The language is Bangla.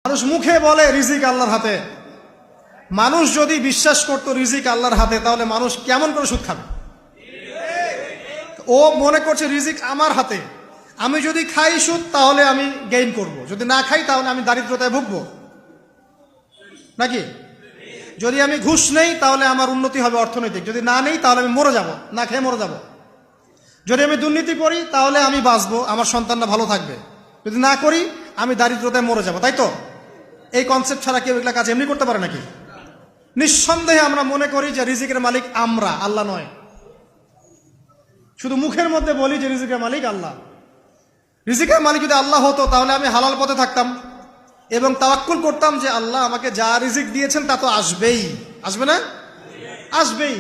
মানুষ মুখে বলে রিজিক আল্লাহর হাতে। মানুষ যদি বিশ্বাস করত রিজিক আল্লাহর হাতে, তাহলে মানুষ কেমন করে সুদ খাবে? ও মনে করছে রিজিক আমার হাতে, আমি যদি খাই সুদ তাহলে আমি গেইন করব, যদি না খাই তাহলে আমি দারিদ্রতায় ভুগবো নাকি? যদি আমি ঘুষ নেই তাহলে আমার উন্নতি হবে অর্থনৈতিক, যদি না নেই তাহলে আমি মরে যাব, না খেয়ে মরে যাব। যদি আমি দুর্নীতি করি তাহলে আমি বাঁচবো, আমার সন্তানরা ভালো থাকবে, যদি না করি আমি দারিদ্রতায় মরে যাব। তাই তো? এই কনসেপ্ট ছাড়া কেউ এগুলা কাজ এমনি করতে পারে নাকি? নিঃসন্দেহে আমরা মনে করি যে রিজিকের মালিক আমরা, আল্লাহ নয়। শুধু মুখের মধ্যে বলি যে রিজিকের মালিক আল্লাহ। রিজিকের মালিক যদি আল্লাহ হতো তাহলে আমি হালাল পথে থাকতাম এবং তাওয়াক্কুল করতাম যে আল্লাহ আমাকে যা রিজিক দিয়েছেন তা তো আসবেই, আসবে না? আসবেই।